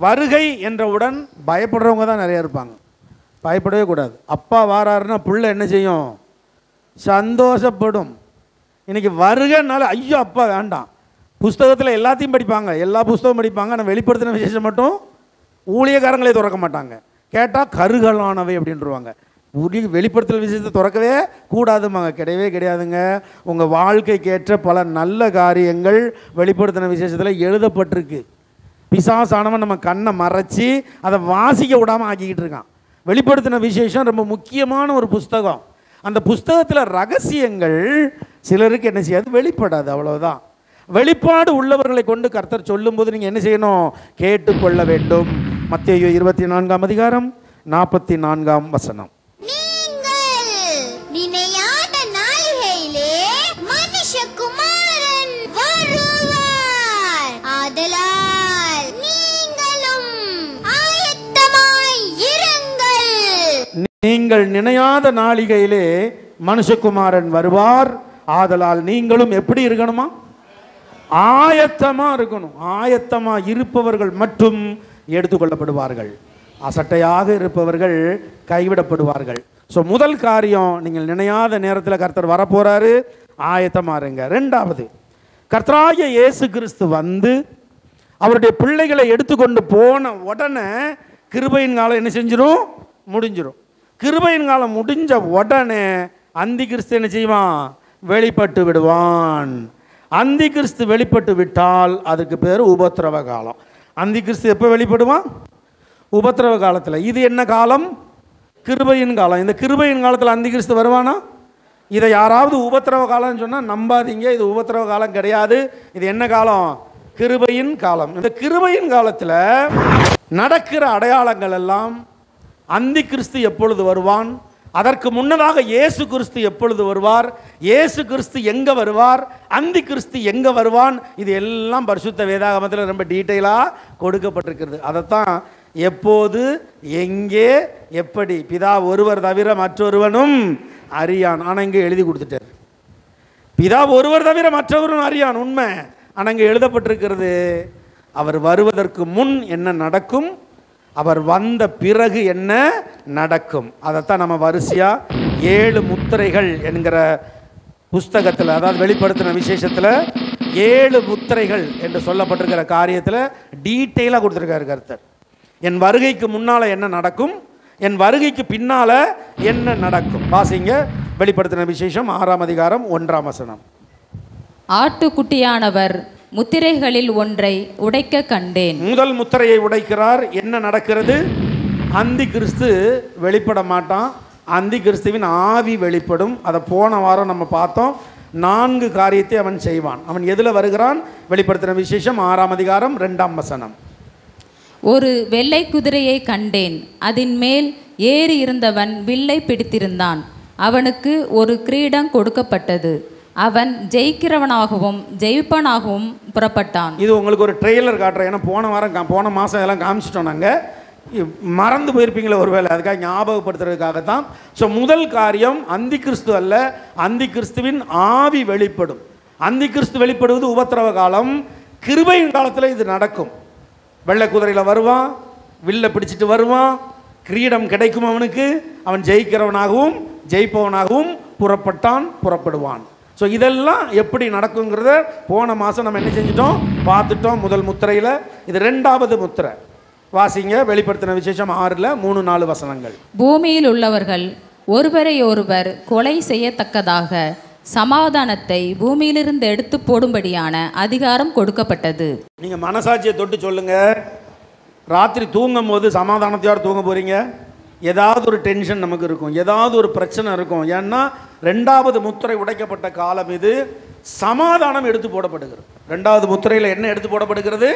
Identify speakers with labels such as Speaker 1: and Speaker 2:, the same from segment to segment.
Speaker 1: வருகை என்றவுடன் பயப்படுறவங்க தான் நிறைய இருப்பாங்க. பயப்படவே கூடாது. அப்பா வாராருன்னா பிள்ளை என்ன செய்யும்? சந்தோஷப்படும். இன்றைக்கி வருகனால ஐயோ அப்பா வேண்டாம். புஸ்தகத்தில் எல்லாத்தையும் படிப்பாங்க, எல்லா புஸ்தகம் படிப்பாங்க. ஆனால் வெளிப்படுத்தின விசேஷம் மட்டும் ஊழியக்காரங்களே திறக்க மாட்டாங்க. கேட்டால் கருகலானவை அப்படின்ட்டுருவாங்க. வெளிப்படுத்தல் விசேஷத்தை திறக்கவே கூடாதுமாங்க. கிடையவே கிடையாதுங்க. உங்கள் வாழ்க்கைக்கேற்ற பல நல்ல காரியங்கள் வெளிப்படுத்தின விசேஷத்தில் எழுதப்பட்டிருக்கு. பிசாசானவன் நம்ம கண்ணை மறைச்சி அதை வாசிக்க விடாமல் ஆக்கிக்கிட்டு இருக்கான். வெளிப்படுத்தின விசேஷம் ரொம்ப முக்கியமான ஒரு புஸ்தகம். அந்த புஸ்தகத்தில் ரகசியங்கள் சிலருக்கு என்ன செய்யாது? வெளிப்படாது. அவ்வளவுதான். வெளிப்பாடு உள்ளவர்களை கொண்டு கர்த்தர் சொல்லும்போது நீங்கள் என்ன செய்யணும்? கேட்டுக்கொள்ள வேண்டும். மத்தேயு 24ஆம் அதிகாரம் 44ஆம் வசனம். நீங்கள் நினையாத நாளிகையிலே மனுஷகுமாரன் வருவார், ஆதலால் நீங்களும் எப்படி இருக்கணுமா? ஆயத்தமா இருக்கணும். ஆயத்தமா இருப்பவர்கள் மட்டும் எடுத்துக்கொள்ளப்படுவார்கள். அசட்டையாக இருப்பவர்கள் கைவிடப்படுவார்கள். ஸோ முதல் காரியம், நீங்கள் நினையாத நேரத்தில் கர்த்தர் வரப்போறாரு, ஆயத்தமா இருங்க. ரெண்டாவது, கர்த்தராகிய இயேசு கிறிஸ்து வந்து அவருடைய பிள்ளைகளை எடுத்துக்கொண்டு போன உடனே கிருபையின் காலம் என்ன செஞ்சிடும்? முடிஞ்சிடும். கிருபையின் காலம் முடிஞ்ச உடனே அந்தி கிறிஸ்து என்ன செய்வான்? வெளிப்பட்டு விடுவான். அந்தி கிறிஸ்து வெளிப்பட்டு விட்டால் அதுக்கு பேர் உபத்திரவ காலம். அந்தி கிறிஸ்து எப்போ வெளிப்படுவான்? உபத்திரவ காலத்தில். இது என்ன காலம்? கிருபையின் காலம். இந்த கிருபையின் காலத்தில் அந்தி கிறிஸ்து வருவானா? இதை யாராவது உபத்திரவ காலம்னு சொன்னால் நம்பாதீங்க. இது உபத்திரவ காலம் கிடையாது. இது என்ன காலம்? கிருபையின் காலம். இந்த கிருபையின் காலத்தில் நடக்கிற அடையாளங்கள் எல்லாம் அந்தி கிறிஸ்து எப்பொழுது வருவான், அதற்கு முன்னதாக இயேசு கிறிஸ்து எப்பொழுது வருவார், இயேசு கிறிஸ்து எங்கே வருவார், அந்தி கிறிஸ்து எங்கே வருவான், இது எல்லாம் பரிசுத்த வேதாகமத்தில் ரொம்ப டீட்டெயிலாக கொடுக்கப்பட்டிருக்கிறது. அதைத்தான் எப்போது, எங்கே, எப்படி, பிதா ஒருவர் தவிர மற்றொருவனும் அறியான். ஆனால் இங்கே எழுதி கொடுத்துட்டார். பிதா ஒருவர் தவிர மற்றவரும் அறியான், உண்மை. ஆனால் இங்கே எழுதப்பட்டிருக்கிறது அவர் வருவதற்கு முன் என்ன நடக்கும், அவர் வந்த பிறகு என்ன நடக்கும். அதைத்தான் நம்ம வரிசையாக 7 முத்திரைகள் என்கிற புஸ்தகத்தில், அதாவது வெளிப்படுத்தின விசேஷத்தில் 7 முத்திரைகள் என்று சொல்லப்பட்டிருக்கிற காரியத்தில் டீட்டெயிலாக கொடுத்துருக்காரு கர்த்தர். என் வருகைக்கு முன்னால் என்ன நடக்கும், என் வருகைக்கு பின்னால் என்ன நடக்கும். வாசிங்க வெளிப்படுத்தின விசேஷம் 6ஆம் அதிகாரம் 1ஆம் வசனம்.
Speaker 2: ஆட்டுக்குட்டியானவர் முத்திரைகளில் ஒன்றை உடைக்க கண்டேன்.
Speaker 1: முதல் முத்திரையை உடைக்கிறார். என்ன நடக்கிறது? அந்தி கிறிஸ்து வெளிப்பட மாட்டான். அந்தி கிறிஸ்துவின் ஆவி வெளிப்படும். அதை போன வாரம் நம்ம பார்த்தோம். 4 காரியத்தை அவன் செய்வான். அவன் எதில் வருகிறான்? வெளிப்படுத்தின விசேஷம் 6ஆம் அதிகாரம் 2ஆம் வசனம்.
Speaker 2: ஒரு வெள்ளை குதிரையை கண்டேன். அதன் மேல் ஏறி இருந்தவன் வில்லை பிடித்திருந்தான். அவனுக்கு ஒரு கிரீடம் கொடுக்கப்பட்டது. அவன் ஜெயிக்கிறவனாகவும் ஜெயிப்பனாகவும் புறப்பட்டான்.
Speaker 1: இது உங்களுக்கு ஒரு ட்ரெய்லர் காட்டுறேன். ஏன்னா போன மாதம் இதெல்லாம் காமிச்சிட்டோம். நாங்கள் மறந்து போயிருப்பீங்களே ஒருவேளை, அதுக்காக ஞாபகப்படுத்துறதுக்காகத்தான். ஸோ முதல் காரியம் அந்தி கிறிஸ்து அல்ல, அந்தி கிறிஸ்துவின் ஆவி வெளிப்படும். அந்தி கிறிஸ்து வெளிப்படுவது உபத்திரவ காலம். கிருபையின் காலத்தில் இது நடக்கும். வெள்ளை குதிரையில் வருவான், வில்லை பிடிச்சிட்டு வருவான், கிரீடம் கிடைக்கும் அவனுக்கு. அவன் ஜெயிக்கிறவனாகவும் ஜெயிப்பவனாகவும் புறப்படுவான். ஸோ இதெல்லாம் எப்படி நடக்குங்கிறத போன மாதம் நம்ம என்ன செஞ்சிட்டோம்? பார்த்துட்டோம். முதல் முத்திரையில். இது 2வது முத்திரை. வாசிங்க வெளிப்படுத்தின விசேஷம் 6ல் 3-4 வசனங்கள்.
Speaker 2: பூமியில் உள்ளவர்கள் ஒருவரை ஒருவர் கொலை செய்யத்தக்கதாக சமாதானத்தை பூமியிலிருந்து எடுத்து போடும்படியான அதிகாரம் கொடுக்கப்பட்டது.
Speaker 1: நீங்கள் மனசாட்சியை தொட்டு சொல்லுங்க, ராத்திரி தூங்கும் போது சமாதானத்தையோடு தூங்க போறீங்க? ஏதாவது ஒரு டென்ஷன் நமக்கு இருக்கும், ஏதாவது ஒரு பிரச்சனை இருக்கும். ஏன்னா 2வது முத்திரை உடைக்கப்பட்ட காலம் இது. சமாதானம் எடுத்து போடப்படுகிறது. 2வது முத்திரையில் என்ன எடுத்து போடப்படுகிறது?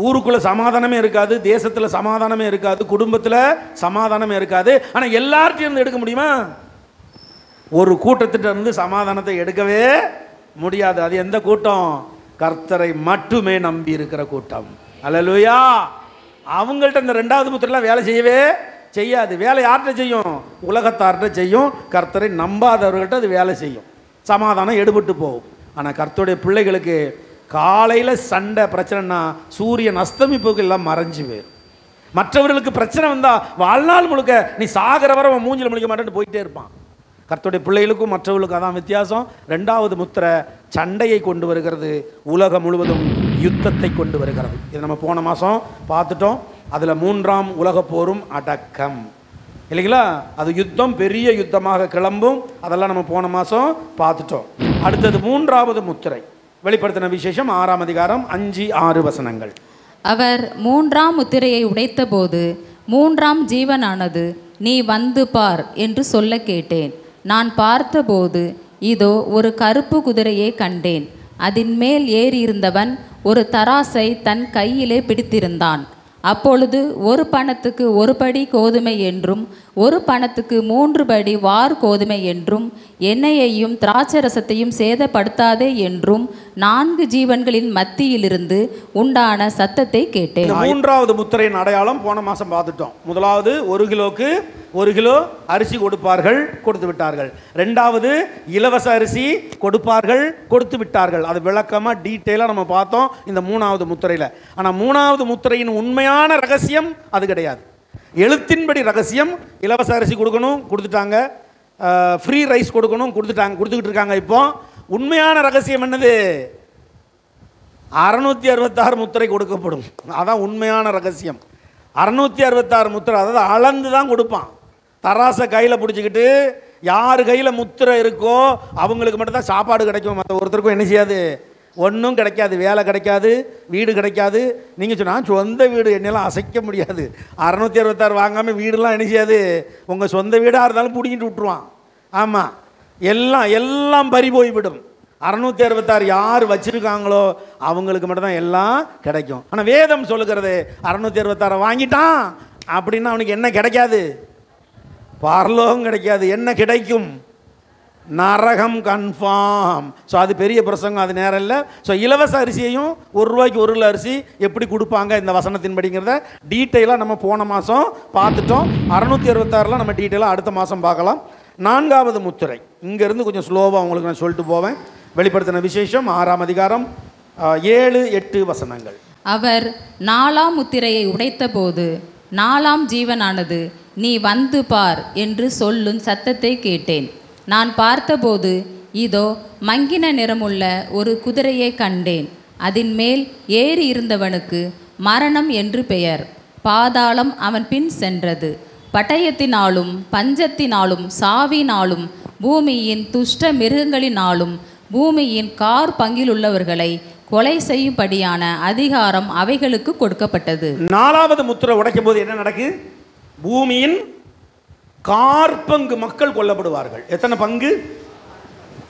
Speaker 1: ஊருக்குள்ளே சமாதானமே இருக்காது, தேசத்தில் சமாதானமே இருக்காது, குடும்பத்தில் சமாதானமே இருக்காது. ஆனால் எல்லார்ட்டையும் இருந்து எடுக்க முடியுமா? ஒரு கூட்டத்திட்ட இருந்து சமாதானத்தை எடுக்கவே முடியாது. அது எந்த கூட்டம்? கர்த்தரை மட்டுமே நம்பி இருக்கிற கூட்டம். அல்லேலூயா. அவங்கள்ட்ட இந்த 2வது முத்திரைலாம் வேலை செய்யவே செய்யாது. வேலை யார்கிட்ட செய்யும்? உலகத்தார்கிட்ட செய்யும். கர்த்தரை நம்பாதவர்கள்ட்ட அது வேலை செய்யும். சமாதானம் எடுபட்டு போகும். ஆனால் கர்த்தருடைய பிள்ளைகளுக்கு காலையில் சண்டை பிரச்சனைனா சூரியன் அஸ்தமிப்புக்கு எல்லாம் மறைஞ்சு போயிடும். மற்றவர்களுக்கு பிரச்சனை வந்தால் வாழ்நாள் முழுக்க நீ சாகிற வரை அவன் மூஞ்சில் முழிக்க மாட்டேன்னு போயிட்டே இருப்பான். கர்த்தருடைய பிள்ளைகளுக்கும் மற்றவர்களுக்கும் அதான் வித்தியாசம். ரெண்டாவது முத்திரை சண்டையை கொண்டு வருகிறது, உலகம் முழுவதும் யுத்தத்தை கொண்டு வருகிறது. இது நம்ம போன மாதம் பார்த்துட்டோம். அதில் 3ஆம் உலகப் போரும் அடக்கம் இல்லைங்களா? அது யுத்தம், பெரிய யுத்தமாக கிளம்பும். அதெல்லாம் நம்ம போன மாதம் பார்த்துட்டோம். அடுத்தது 3வது முத்திரை, வெளிப்படுத்தின விசேஷம் 6ஆம் அதிகாரம் 5-6 வசனங்கள்.
Speaker 2: அவர் 3ஆம் முத்திரையை உடைத்தபோது 3ஆம் ஜீவனானது, நீ வந்து பார் என்று சொல்ல கேட்டேன். நான் பார்த்தபோது இதோ ஒரு கருப்பு குதிரையை கண்டேன். அதன் மேல் ஏறியிருந்தவன் ஒரு தராசை தன் கையிலே பிடித்திருந்தான். அப்பொழுது ஒரு பணத்துக்கு 1 படி கோதுமை என்றும் 1 பணத்துக்கு 3 படி வார் கோதுமை என்றும் எண்ணெயையும் திராட்சரசத்தையும் சேதப்படுத்தாதே என்றும் 4 ஜீவன்களின் மத்தியிலிருந்து உண்டான சத்தத்தை கேட்டேன்.
Speaker 1: 3வது முத்திரையின் அடையாளம் போன மாதம் பார்த்துட்டோம். முதலாவது 1 கிலோக்கு 1 கிலோ அரிசி கொடுப்பார்கள், கொடுத்து விட்டார்கள். 2வது இலவச அரிசி கொடுப்பார்கள், கொடுத்து விட்டார்கள். அது விளக்கமாக டீட்டெயிலாக நம்ம பார்த்தோம் இந்த 3வது முத்திரையில். ஆனால் 3வது முத்திரையின் உண்மையான ரகசியம் அது கிடையாது. எழுத்தின்படி ரகசியம் இலவச அரிசி கொடுக்கணும், கொடுத்துட்டாங்க. ஃப்ரீ ரைஸ் கொடுக்கணும், கொடுத்துக்கிட்டு இருக்காங்க. இப்போ உண்மையான ரகசியம் என்னது? 666 முத்திரை கொடுக்கப்படும். அதான் உண்மையான ரகசியம். 666 முத்திரை, அதாவது அளந்து தான் கொடுப்பான். தராசை கையில் பிடிச்சிக்கிட்டு யார் கையில் முத்திரை இருக்கோ அவங்களுக்கு மட்டும்தான் சாப்பாடு கிடைக்கும். மற்ற ஒருத்தருக்கும் என்ன செய்யாது, ஒன்றும் கிடைக்காது. வேலை கிடைக்காது, வீடு கிடைக்காது. நீங்கள் சொன்னால் சொந்த வீடு என்னெல்லாம் அசைக்க முடியாது. 666 வாங்காமல் வீடுலாம் என்ன செய்யாது. உங்கள் சொந்த வீடாக இருந்தாலும் பிடிங்கிட்டு விட்டுருவான். ஆமாம், எல்லாம் பறி போய்விடும். 666 யார் வச்சுருக்காங்களோ அவங்களுக்கு மட்டும்தான் எல்லாம் கிடைக்கும். ஆனால் வேதம் சொல்லுகிறது 666 வாங்கிட்டான் அப்படின்னா அவனுக்கு என்ன கிடைக்காது? பரலோகம் கிடைக்காது. என்ன கிடைக்கும்? நரகம் கன்ஃபார்ம். ஸோ அது பெரிய பிரசங்கம், அது நேரம் இல்லை. ஸோ இலவச அரிசியையும் 1 ரூபாய்க்கு 1 கிலோ அரிசி எப்படி கொடுப்பாங்க இந்த வசனத்தின்படிங்கிறத டீட்டெயிலாக நம்ம போன மாதம் பார்த்துட்டோம். 666 நம்ம டீட்டெயிலாக அடுத்த மாதம் பார்க்கலாம். 4வது முத்திரை, இங்கேருந்து கொஞ்சம் ஸ்லோவாக உங்களுக்கு நான் சொல்லிட்டு போவேன். வெளிப்படுத்தின விசேஷம் 6ஆம் அதிகாரம் 7-8 வசனங்கள்.
Speaker 2: அவர் 4ஆம் முத்திரையை உடைத்தபோது 4ஆம் ஜீவனானது, நீ வந்து பார் என்று சொல்லும் சத்தத்தை கேட்டேன். நான் பார்த்தபோது இதோ மங்கின நிறமுள்ள ஒரு குதிரையை கண்டேன். அதன் மேல் ஏறி இருந்தவனுக்கு மரணம் என்று பெயர். பாதாளம் அவன் பின் சென்றது. பட்டயத்தினாலும் பஞ்சத்தினாலும் சாவினாலும் பூமியின் துஷ்ட மிருகங்களினாலும் பூமியின் கார் பங்கிலுள்ளவர்களை கொலை செய்யும்படியான அதிகாரம் அவைகளுக்கு கொடுக்கப்பட்டது.
Speaker 1: 4வது முத்திரை உடைக்கும் போது என்ன நடக்கு? பூமியின் கார்பங்கு மக்கள் கொல்லப்படுவார்கள். எத்தனை பங்கு?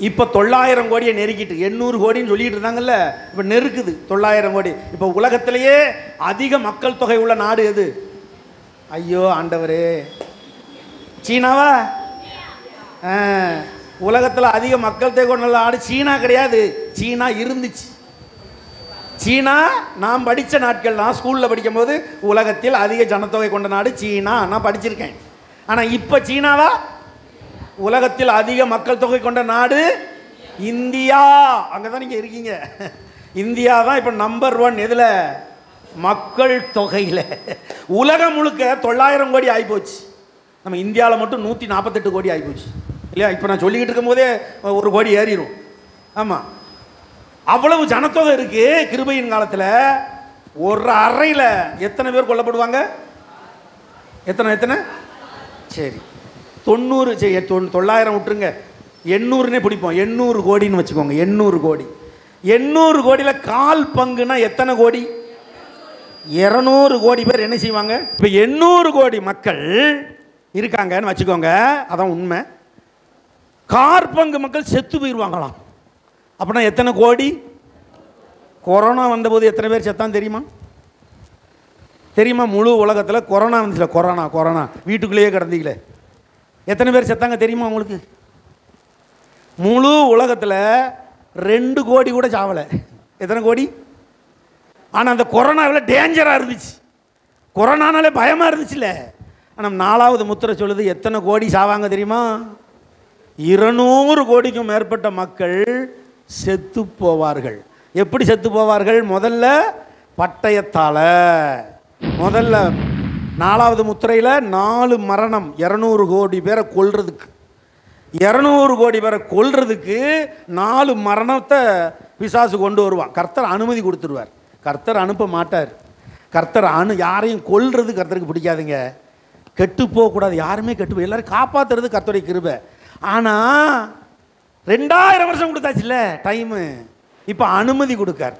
Speaker 1: இப்போ 900 கோடியை நெருக்கிட்டு 800 கோடின்னு சொல்லிட்டு இருந்தாங்கல்ல, இப்போ நெருக்குது 900 கோடி. இப்போ உலகத்திலேயே அதிக மக்கள் தொகை உள்ள நாடு எது? ஐயோ ஆண்டவரே, சீனாவா? உலகத்தில் அதிக மக்கள் தொகை கொண்ட நாடு சீனா கிடையாது. சீனா இருந்துச்சு. சீனா நான் படித்த நாட்கள், நான் ஸ்கூலில் படிக்கும்போது உலகத்தில் அதிக ஜனத்தொகை கொண்ட நாடு சீனா, நான் படிச்சிருக்கேன். ஆனால் இப்போ சீனாவா? உலகத்தில் அதிக மக்கள் தொகை கொண்ட நாடு இந்தியா. அங்கே தான் நீங்கள் இருக்கீங்க. இந்தியா தான் இப்போ நம்பர் 1. எதில்? மக்கள் தொகையில். உலகம் முழுக்க 900 கோடி ஆகிப்போச்சு. நம்ம இந்தியாவில் மட்டும் 148 கோடி ஆகிப்போச்சு இல்லையா? இப்போ நான் சொல்லிக்கிட்டு இருக்கும் போதே 1 கோடி ஏறிடும். ஆமாம், அவ்வளவு ஜனத்தொகை இருக்கு. கிருபையின் காலத்தில் ஒரு அறையில் எத்தனை பேர் கொல்லப்படுவாங்க? எத்தனை? சரி 90, சரி 900 விட்டுருங்க, 800னே பிடிப்போம். 800 கோடின்னு வச்சுக்கோங்க. 800 கோடி. 800 கோடியில் 1/4 பங்குனா எத்தனை கோடி? 200 கோடி பேர் என்ன செய்வாங்க? இப்போ 800 கோடி மக்கள் இருக்காங்கன்னு வச்சுக்கோங்க, அதான் உண்மை. 1/4 பங்கு மக்கள் செத்து போயிடுவாங்களாம். அப்படின்னா எத்தனை கோடி? கொரோனா வந்தபோது எத்தனை பேர் செத்தான் தெரியுமா? முழு உலகத்தில் கொரோனா வந்துச்சுல, கொரோனா வீட்டுக்குள்ளேயே கிடந்தீங்களே, எத்தனை பேர் செத்தாங்க தெரியுமா உங்களுக்கு? முழு உலகத்தில் 2 கோடி கூட சாவலை. எத்தனை கோடி? ஆனால் அந்த கொரோனாவில் டேஞ்சராக இருந்துச்சு, கொரோனானாலே பயமாக இருந்துச்சுல்ல. ஆனால் 4வது முத்திரை சொல்லுது எத்தனை கோடி சாவாங்க தெரியுமா? 200 கோடிக்கும் மேற்பட்ட மக்கள் செத்து போவார்கள். எப்படி செத்து போவார்கள்? முதல்ல பட்டயத்தால். முதல்ல 4வது முத்திரையில் 4 மரணம், 200 கோடி பேரை கொல்றதுக்கு. 200 கோடி பேரை கொல்றதுக்கு 4 மரணத்தை பிசாசு கொண்டு வருவான். கர்த்தர் அனுமதி கொடுத்துருவார். கர்த்தர் அனுப்ப மாட்டார். கர்த்தர் யாரையும் கொல்றது கர்த்தருக்கு பிடிக்காதுங்க. கெட்டு போகக்கூடாது, யாருமே கெட்டு எல்லாரும் காப்பாற்றுறது கர்த்தருடைய கிருபை. ஆனால் 2000 வருஷம் கொடுத்தாச்சுல்ல டைமு, இப்போ அனுமதி கொடுக்கார்.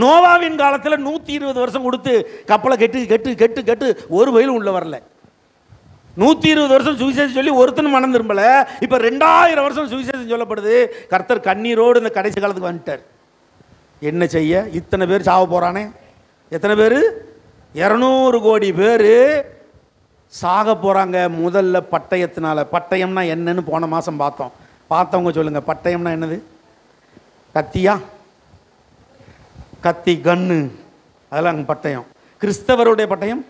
Speaker 1: நோவாவின் காலத்தில் 120 வருஷம் கொடுத்து கப்பலை கெட்டு கெட்டு கெட்டு கெட்டு ஒரு வயலும் உள்ள வரல. 120 வருஷம் சுவிசேஷம் சொல்லி ஒருத்தனும் மனம் திரும்பல. இப்போ 2000 வருஷம் சுவிசேஷம் சொல்லப்படுது. கர்த்தர் கண்ணீரோடு இந்த கடைசி காலத்துக்கு வந்துட்டார். என்ன செய்ய? இத்தனை பேர் சாவ போகிறானே. எத்தனை பேர்? 200 கோடி பேர் சாக போகிறாங்க. முதல்ல பட்டயத்தினால. பட்டயம்னா என்னன்னு போன மாதம் பார்த்தவங்க சொல்லுங்கள். பட்டயம்னா என்னது? கத்தியா? கத்தி, கன்னு, அதெல்லாம் அங்கே பட்டயம். கிறிஸ்தவருடைய பட்டயம்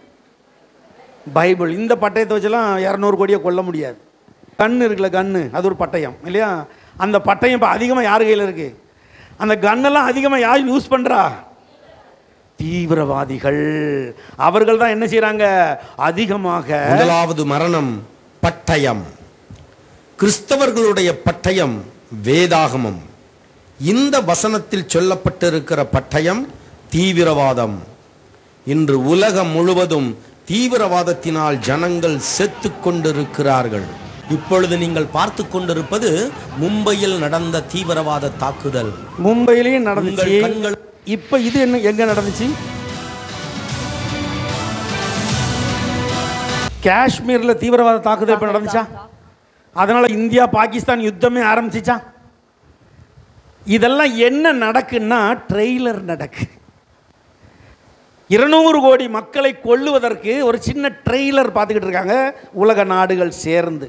Speaker 1: பைபிள். இந்த பட்டயத்தை வச்செல்லாம் 200 கோடியை கொல்ல முடியாது. கன்று இருக்குல்ல, கன்று, அது ஒரு பட்டயம் இல்லையா? அந்த பட்டயம் இப்போ அதிகமாக யார் கையில் இருக்குது? அந்த கன்னெல்லாம் அதிகமாக யார் யூஸ் பண்ணுறா? தீவிரவாதிகள். அவர்கள் தான் என்ன செய்கிறாங்க? அதிகமாக.
Speaker 3: முதலாவது மரணம் பட்டயம். கிறிஸ்தவர்களுடைய பட்டயம் வேதாகமம். இந்த வசனத்தில் சொல்லப்பட்டிருக்கிற பட்டயம் தீவிரவாதம். இன்று உலகம் முழுவதும் தீவிரவாதத்தினால் ஜனங்கள் செத்து கொண்டிருக்கிறார்கள். இப்பொழுது நீங்கள் பார்த்து கொண்டிருப்பது மும்பையில் நடந்த தீவிரவாத தாக்குதல்.
Speaker 1: மும்பையிலேயும் நடந்துச்சு. இப்ப இது என்ன எங்க நடந்துச்சு? காஷ்மீர்ல தீவிரவாத தாக்குதல் இப்ப நடந்துச்சா? அதனால இந்தியா பாகிஸ்தான் யுத்தமே ஆரம்பிச்சிச்சா? இதெல்லாம் என்ன நடக்குன்னா ட்ரெய்லர் நடக்கு. 200 கோடி மக்களை கொல்லுவதற்கு ஒரு சின்ன ட்ரெய்லர் பார்த்துக்கிட்டு இருக்காங்க உலக நாடுகள் சேர்ந்து.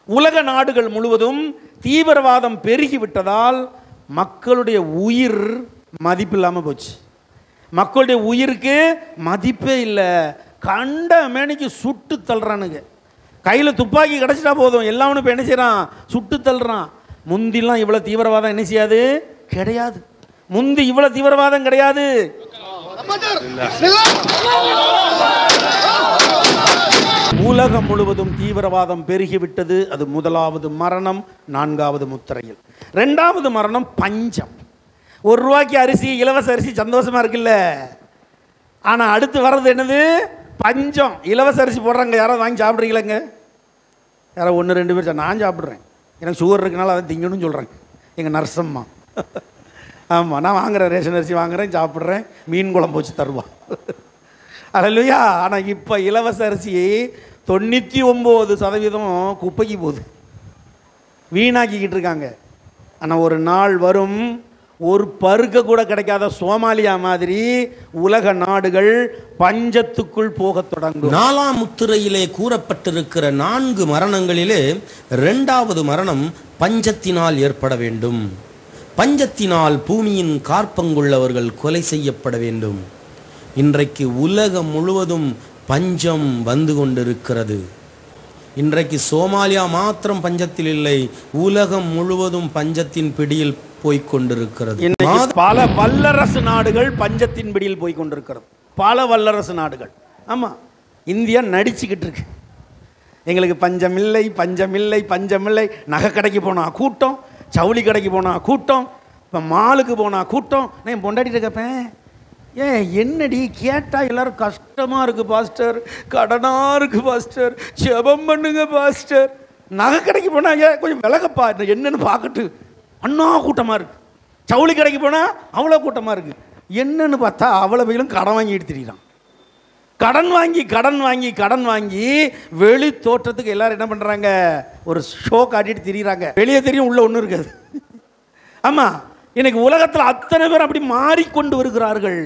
Speaker 1: உலக நாடுகள் முழுவதும் தீவிரவாதம் பெருகிவிட்டதால் மக்களுடைய உயிர் மதிப்பு இல்லாமல் போச்சு. மக்களுடைய உயிருக்கு மதிப்பே இல்லை. கண்ட மேனிக்கு சுட்டு தள்ளுறானுங்க. கையில் துப்பாக்கி கிடச்சிட்டா போதும், எல்லாவனும் இப்போ என்ன செய்கிறான்? சுட்டு தள்ளுறான். முந்திலாம் இவ்வளோ தீவிரவாதம் என்ன செய்யாது? கிடையாது. முந்தி இவ்வளோ தீவிரவாதம் கிடையாது. உலகம் முழுவதும் தீவிரவாதம் பெருகிவிட்டது. அது முதலாவது மரணம் 4வது முத்திரையில். 2வது மரணம் பஞ்சம். ₹1 அரிசி, இலவச அரிசி சந்தோஷமா இருக்குல்ல. ஆனால் அடுத்து வர்றது என்னது? பஞ்சம். இலவச அரிசி போடுறாங்க, யாராவது வாங்கி சாப்பிட்றீங்களேங்க? யாரோ 1-2 பேர். நான் சாப்பிட்றேன், எனக்கு சுகர் இருக்குனால அதை திங்கணும்னு சொல்கிறாங்க எங்கள் நர்சம்மா. ஆமாம், நான் வாங்குகிறேன், ரேஷன் அரிசி வாங்குகிறேன், சாப்பிட்றேன், மீன் குழம்பு வச்சு தருவான். அல்லேலூயா. ஆனால் இப்போ இலவச அரிசி 99% குப்பைக்கு போகுது, வீணாக்கிக்கிட்டு இருக்காங்க. ஆனால் ஒரு நாள் வரும், ஒரு பருக்க கூட கிடைக்காத சோமாலியா மாதிரி உலக நாடுகள் பஞ்சத்துக்குள் போக தொடங்கும்.
Speaker 3: 4ஆம் முத்திரையிலே கூறப்பட்டிருக்கிற 4 மரணங்களிலே 2வது மரணம் பஞ்சத்தினால் ஏற்பட வேண்டும். பஞ்சத்தினால் பூமியின் காற்பங்குள்ளவர்கள் கொலை செய்யப்பட வேண்டும். இன்றைக்கு உலகம் முழுவதும் பஞ்சம் வந்து கொண்டிருக்கிறது. இன்றைக்கு சோமாலியா மாத்திரம் பஞ்சத்தில் இல்லை, உலகம் முழுவதும் பஞ்சத்தின் பிடியில் போய்கொண்டிருக்கிறது.
Speaker 1: பல வல்லரசு நாடுகள் பஞ்சத்தின் பிடியில் போய்கொண்டிருக்கிறது. பல வல்லரசு நாடுகள். ஆமாம், இந்தியா நடிச்சுக்கிட்டு இருக்கு, எங்களுக்கு பஞ்சம் இல்லை, பஞ்சம் இல்லை, பஞ்சம் இல்லை. நகை கடைக்கு போனால் கூட்டம், ஜவுளி கடைக்கு போனால் கூட்டம், இப்போ மாலுக்கு போனால் கூட்டம். நான் பொண்டாட்டிட்டு கேட்பேன், என்னடி கேட்டால் எல்லோரும் கஷ்டமாக இருக்குது பாஸ்டர், கடனாக இருக்குது பாஸ்டர், ஜெபம் பண்ணுங்க பாஸ்டர். நகை கடைக்கு போனால் கொஞ்சம் விலகப்பா, என்னன்னு பார்க்கட்டு, அண்ணா கூட்டமாக இருக்குது. ஜவுளி கடைக்கு போனால் அவ்வளோ கூட்டமாக இருக்குது. என்னன்னு பார்த்தா அவ்வளோ பேரும் கடன் வாங்கிட்டு திரிகிறான். கடன் வாங்கி கடன் வாங்கி கடன் வாங்கி வெளி தோற்றத்துக்கு எல்லாரும் என்ன பண்ணுறாங்க? ஒரு ஷோ காட்டிட்டு திரிகிறாங்க. வெளியே தெரியும், உள்ள ஒன்றும் இருக்காது. ஆமாம், இன்னைக்கு உலகத்தில் அத்தனை பேர் அப்படி மாறிக்கொண்டு வருகிறார்கள்.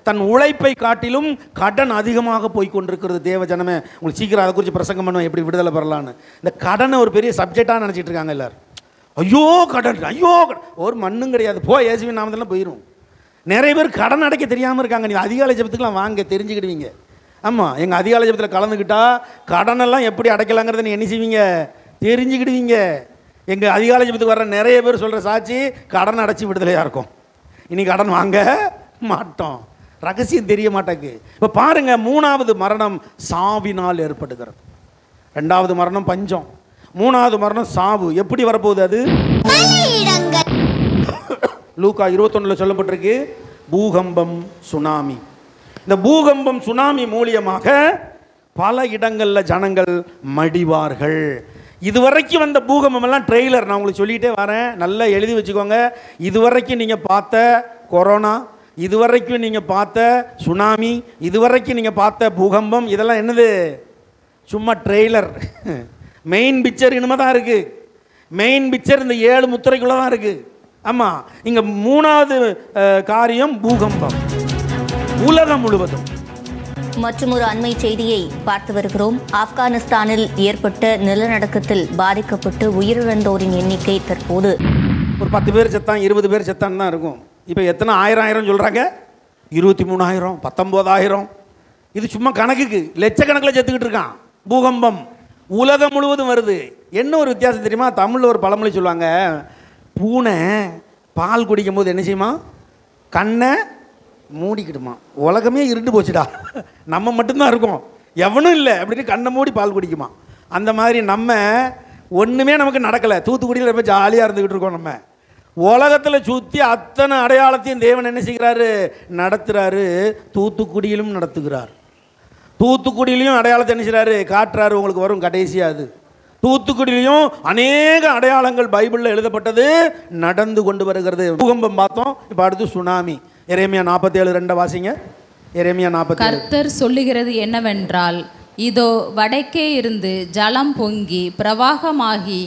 Speaker 1: தன் உழைப்பை காட்டிலும் கடன் அதிகமாக போய்கொண்டிருக்கிறது. தேவ ஜனமே, உங்களுக்கு சீக்கிரம் அதை குறித்து பிரசங்கம் பண்ணுவேன், எப்படி விடுதலை பெறலான்னு. இந்த கடனை ஒரு பெரிய சப்ஜெக்டாக நினச்சிட்டு இருக்காங்க எல்லாரும். ஐயோ கடன், ஐயோ கடன், ஒரு மண்ணும் கிடையாது, இயேசுவின் நாமத்தில் போயிடும். நிறைய பேர் கடன் அடைக்க தெரியாமல் இருக்காங்க. நீங்கள் அதிகாலை ஜெபத்துக்குலாம் வாங்க, தெரிஞ்சுக்கிடுவீங்க. ஆமாம், எங்கள் அதிகாலை ஜெபத்தில் கலந்துக்கிட்டா கடனெல்லாம் எப்படி அடைக்கலாங்கிறத நீ என்ன செய்வீங்க? தெரிஞ்சுக்கிடுவீங்க. எங்கள் அதிகாலை ஜெபத்துக்கு வர்ற நிறைய பேர் சொல்கிற சாட்சி கடன் அடைச்சி விடுதலையாக இருக்கும். இனி கடன் வாங்க மாட்டோம். ரகசியம் தெரிய மாட்டேங்குது. இப்போ பாருங்க, 3வது மரணம் சாவினால் ஏற்படுகிறது. 2வது மரணம் பஞ்சம், 3வது மரணம் சாவு. எப்படி வரப்போகுது அது? லூக்கா 21 சொல்லப்பட்டிருக்கு, பூகம்பம் சுனாமி. இந்த பூகம்பம் சுனாமி மூலியமாக பல இடங்களில் ஜனங்கள் மடிவார்கள். இதுவரைக்கும் வந்த பூகம்பம் எல்லாம் ட்ரெய்லர். நான் உங்களுக்கு சொல்லிகிட்டே வரேன், நல்லா எழுதி வச்சுக்கோங்க. இதுவரைக்கும் நீங்கள் பார்த்த கொரோனா, இதுவரைக்கும் நீங்கள் பார்த்த சுனாமி, இதுவரைக்கும் நீங்கள் பார்த்த பூகம்பம், இதெல்லாம் என்னது? சும்மா ட்ரெய்லர். மெயின் பிக்சர் இனிமே தான் இருக்குது. மெயின் பிக்சர் இந்த 7 முத்திரைக்குள்ளே தான் இருக்குது. ஆமாம், இங்கே 3வது காரியம் பூகம்பம் உலகம் முழுவதும்.
Speaker 4: மற்றும் ஒரு அண்மை செய்தியை பார்த்து வருகிறோம். ஆப்கானிஸ்தானில் ஏற்பட்ட நிலநடுக்கத்தில் பாதிக்கப்பட்டு உயிரிழந்தோரின் எண்ணிக்கை தற்போது
Speaker 1: ஒரு 10 பேர் செத்தான், 20 பேர் செத்தான் தான் இருக்கும். இப்போ எத்தனை ஆயிரம் சொல்கிறாங்க? 23,000, 19,000. இது சும்மா கணக்குக்கு லட்சக்கணக்கில் செத்துக்கிட்டு இருக்கான். பூகம்பம் உலகம் முழுவதும் வருது. என்ன ஒரு வித்தியாசம் தெரியுமா? தமிழில் ஒரு பழமொழி சொல்லுவாங்க, பூனை பால் குடிக்கும் போது என்ன செய்யுமா? கண்ணை மூடிக்கிடுமா. உலகமே இருண்டு போச்சுடா, நம்ம மட்டும்தான் இருக்கோம், எவனும் இல்லை அப்படின்னு கண்ணை மூடி பால் குடிக்குமா. அந்த மாதிரி நம்ம ஒன்றுமே நமக்கு நடக்கலை. தூத்துக்குடியில் ரொம்ப ஜாலியாக இருந்துக்கிட்டு இருக்கோம். நம்ம உலகத்தில் சுற்றி அத்தனை அடையாளத்தையும் தேவன் என்ன செய்கிறாரு? நடத்துகிறாரு. தூத்துக்குடியிலும் நடத்துகிறார். தூத்துக்குடியிலையும் அடையாளத்தை என்ன செய்கிறாரு? காட்டுறாரு. உங்களுக்கு வரும் கடைசியாக அது. தூத்துக்குடியிலையும் அநேக அடையாளங்கள் பைபிளில் எழுதப்பட்டது நடந்து கொண்டு வருகிறது. பூகம்பம் பார்த்தோம், இப்போ அடுத்து சுனாமி. எரேமியா 47:2 வாசிங்க. எரேமியா 47.
Speaker 2: கர்த்தர் சொல்லுகிறது என்னவென்றால், இதோ வடக்கே இருந்து ஜலம் பொங்கி பிரவாகமாகி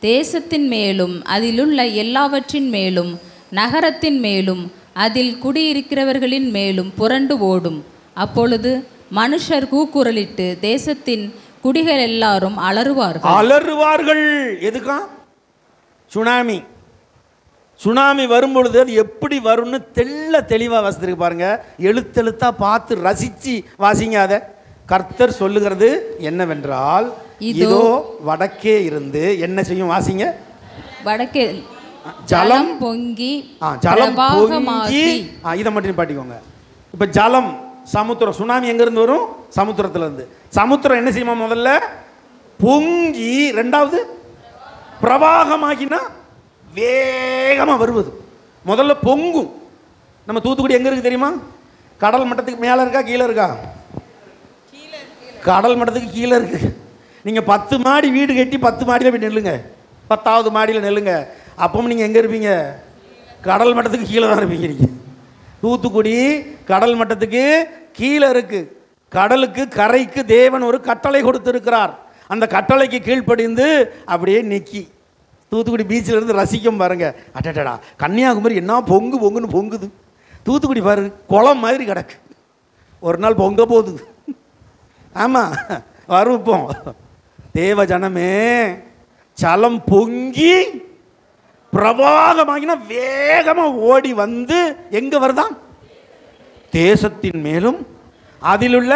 Speaker 2: தேசத்தின் மேலும் அதிலுள்ள எல்லாவற்றின் மேலும் நகரத்தின் மேலும் அதில் குடியிருக்கிறவர்களின் மேலும் புரண்டு ஓடும். அப்பொழுது மனுஷர் கூக்குரலிட்டு தேசத்தின் குடிகள் எல்லாரும் அலறுவார்கள். எதுக்கா? சுனாமி. சுனாமி வரும்பொழுது அது எப்படி வரும்னு தெளிவாக வாசித்திருக்கு பாருங்க. எழுத்தெழுத்தா பார்த்து ரசித்து வாசிங்க. அதை கர்த்தர் சொல்லுகிறது என்னவென்றால், இதோ வடக்கே இருந்து என்ன செய்யும்? வாசிங்க. வடக்கே
Speaker 1: ஜலம்
Speaker 2: பொங்கி
Speaker 1: இதை மட்டும் பாட்டிக்கோங்க. இப்போ ஜலம் சமுத்திரம். சுனாமி எங்கேருந்து வரும்? சமுத்திரத்திலேருந்து. சமுத்திரம் என்ன செய்யுமா? முதல்ல பொங்கி, 2வது பிரவாகமாகினா வேகமாக வருவது. முதல்ல பொங்கும். நம்ம தூத்துக்குடி எங்கே இருக்குது தெரியுமா? கடல் மட்டத்துக்கு மேலே இருக்கா கீழே இருக்கா? கடல் மட்டத்துக்கு கீழே இருக்குது. நீங்கள் 10 மாடி வீடு கட்டி 10 மாடியில் போய் நெல்லுங்க, 10வது மாடியில் நெல்லுங்க. அப்பவும் நீங்கள் எங்கே இருப்பீங்க? கடல் மட்டத்துக்கு கீழே தான் இருப்பீங்க. நீங்கள் தூத்துக்குடி கடல் மட்டத்துக்கு கீழே இருக்கு. கடலுக்கு கரைக்கு தேவன் ஒரு கட்டளை கொடுத்திருக்கிறார். அந்த கட்டளைக்கு கீழ்ப்படிந்து அப்படியே நிக்கி தூத்துக்குடி பீச்சில் இருந்து ரசிக்கும் பாருங்க. அட்டடா, கன்னியாகுமரி என்ன பொங்குன்னு பொங்குது. தூத்துக்குடி பாரு குளம் மாதிரி கிடக்கு. ஒரு நாள் பொங்க போகுது. ஆமாம், வரும். இப்போ தேவ ஜனமே, சலம் பொங்கி பிரவாகமாகினா வேகமாக ஓடி வந்து எங்கே வருதான்? தேசத்தின் மேலும் அதிலுள்ள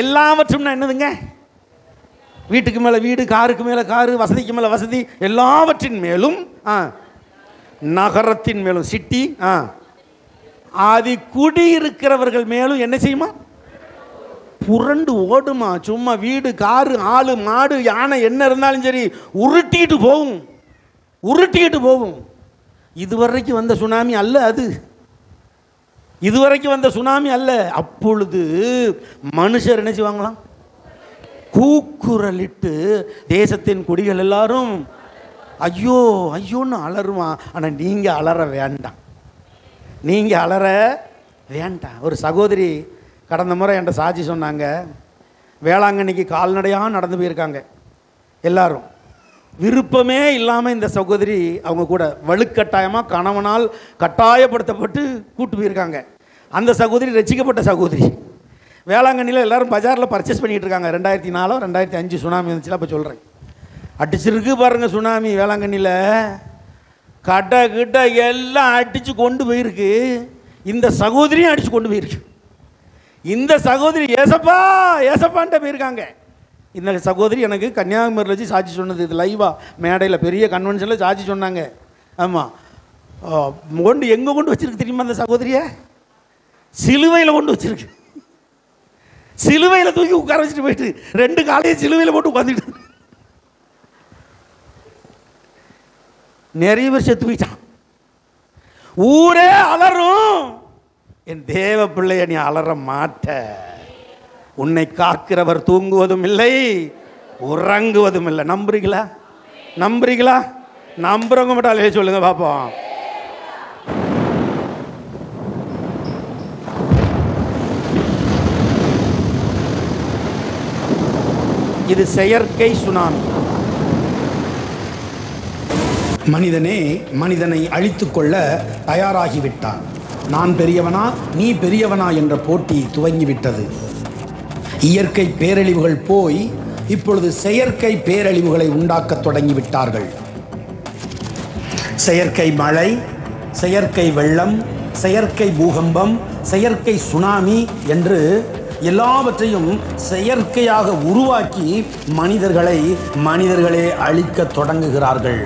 Speaker 1: எல்லாவற்றும் என்னதுங்க? வீட்டுக்கு மேலே வீடு, காருக்கு மேலே காரு, வசதிக்கு மேலே வசதி, எல்லாவற்றின் மேலும், நகரத்தின் மேலும், சிட்டி, அது குடியிருக்கிறவர்கள் மேலும் என்ன செய்யுமா? புரண்டு ஓடுமா. சும்மா வீடு, காரு, ஆளு, மாடு, யானை என்ன இருந்தாலும் சரி உருட்டிக்கிட்டு போகும். இதுவரைக்கும் வந்த சுனாமி அல்ல அது. இதுவரைக்கும் வந்த சுனாமி அல்ல. அப்பொழுது மனுஷர் என்ன செய்வாங்களாம்? கூக்குரலிட்டு தேசத்தின் குடிகள் எல்லாரும் ஐயோ ஐயோன்னு அலறுவான். ஆனால் நீங்கள் அலற வேண்டாம். ஒரு சகோதரி கடந்த முறை என்கிட்ட சாட்சி சொன்னாங்க. வேளாங்கண்ணிக்கு கால்நடையாக நடந்து போயிருக்காங்க. எல்லாரும் விருப்பமே இல்லாமல் இந்த சகோதரி அவங்க கூட வலுக்கட்டாயமாக கணவனால் கட்டாயப்படுத்தப்பட்டு கூட்டு போயிருக்காங்க. அந்த சகோதரி ரசிக்கப்பட்ட சகோதரி. வேளாங்கண்ணியில் எல்லாரும் பஜாரில் பர்ச்சேஸ் பண்ணிகிட்டு இருக்காங்க. 2004 2005 சுனாமி வந்துச்சுல, அப்போ சொல்கிறேன். அடிச்சிருக்கு பாருங்கள் சுனாமி. வேளாங்கண்ணியில் கடை கிட்ட எல்லாம் அடித்து கொண்டு போயிருக்கு. இந்த சகோதரியும் அடித்து கொண்டு போயிருக்கு. இந்த சகோதரி ஏசப்பான்ட்ட போயிருக்காங்க. இந்த சகோதரி எனக்கு கன்னியாகுமரியில் வச்சு சாட்சி சொன்னது, இது லைவாக மேடையில் பெரிய கன்வென்ஷனில் சாட்சி சொன்னாங்க. ஆமாம், கொண்டு எங்கே கொண்டு வச்சிருக்கு தெரியுமா அந்த சகோதரியை? சிலுவையில் கொண்டு வச்சிருக்கு. சிலுவையில் தூக்கி உட்கார வச்சுட்டு போயிட்டு 2 காலையும் சிலுவையில் போட்டு உட்காந்துட்டு நிறைய பேர் செத்து போயிட்டான். ஊரே அலறும், என் தேவ பிள்ளைய நீ அலற மாட்ட. உன்னை காக்கிறவர் தூங்குவதும் இல்லை உறங்குவதும் இல்லை. நம்புறீங்களா? நம்புறீங்களா? நம்புறவங்க மட்டும் அலைய சொல்லுங்க பாப்போம். இது செயற்கை சுனாமி.
Speaker 5: மனிதனே மனிதனை அழித்துக் கொள்ள தயாராகிவிட்டான். நான் பெரியவனா நீ பெரியவனா என்ற போட்டி துவங்கிவிட்டது. இயற்கை பேரழிவுகள் போய் இப்பொழுது செயற்கை பேரழிவுகளை உண்டாக்க தொடங்கிவிட்டார்கள். செயற்கை மழை, செயற்கை வெள்ளம், செயற்கை பூகம்பம், செயற்கை சுனாமி என்று எல்லாவற்றையும் செயற்கையாக உருவாக்கி மனிதர்களே அழிக்க தொடங்குகிறார்கள்.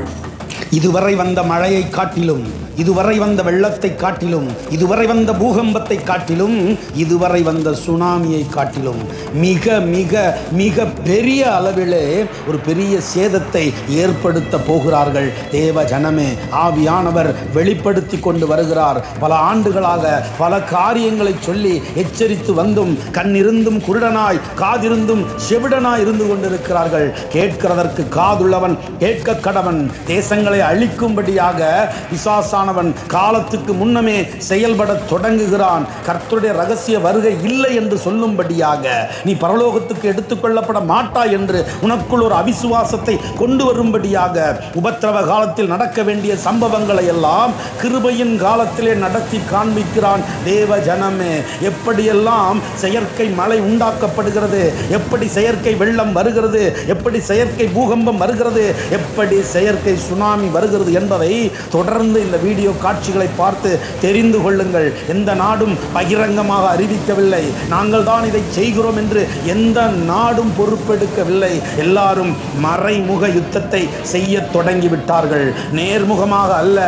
Speaker 5: இதுவரை வந்த மழையை காட்டிலும், இதுவரை வந்த வெள்ளத்தை காட்டிலும், இதுவரை வந்த பூகம்பத்தை காட்டிலும், இதுவரை வந்த சுனாமியை காட்டிலும் மிக மிக மிக பெரிய அளவிலே ஒரு பெரிய சேதத்தை ஏற்படுத்த போகிறார்கள். தேவ ஜனமே, ஆவியானவர் வெளிப்படுத்தி கொண்டு வருகிறார். பல ஆண்டுகளாக பல காரியங்களை சொல்லி எச்சரித்து வந்தும் கண்ணிருந்தும் குருடனாய், காதிருந்தும் செவிடனாய் இருந்து கொண்டிருக்கிறார்கள். கேட்கிறதற்கு காதுள்ளவன் கேட்க கடவன். தேசங்களை அழிக்கும்படியாக பிசாசானவன் காலத்துக்கு முன்னமே செயல்பட தொடங்குகிறான். கர்த்தருடைய ரகசிய வருகை இல்லை என்று சொல்லும்படியாக, நீ பரலோகத்துக்கு எடுத்துக்கொள்ளப்பட மாட்டாய் என்று உனக்குள் ஒரு அவிசுவாசத்தை கொண்டு வரும்படியாக, உபத்திரவ காலத்தில் நடக்க வேண்டிய சம்பவங்களை எல்லாம் கிருபையின் காலத்திலே நடத்தி காண்பிக்கிறான். தேவ ஜனமே, எப்படியெல்லாம் செயற்கை மழை உண்டாக்கப்படுகிறது, எப்படி செயற்கை வெள்ளம் வருகிறது, எப்படி செயற்கை பூகம்பம் வருகிறது, எப்படி செயற்கை சுனாமி வருகிறது என்பதை தொடர்ந்து இந்த வீடியோ காட்சிகளை பார்த்து தெரிந்து கொள்ளுங்கள். எந்த நாடும் பகிரங்கமாக அறிவிக்கவில்லை, நாங்கள் தான் இதை செய்கிறோம் என்று எந்த நாடும் பொறுப்பெடுக்கவில்லை. எல்லாரும் மறைமுக யுத்தத்தை செய்ய தொடங்கிவிட்டார்கள். நேர்முகமாக அல்ல,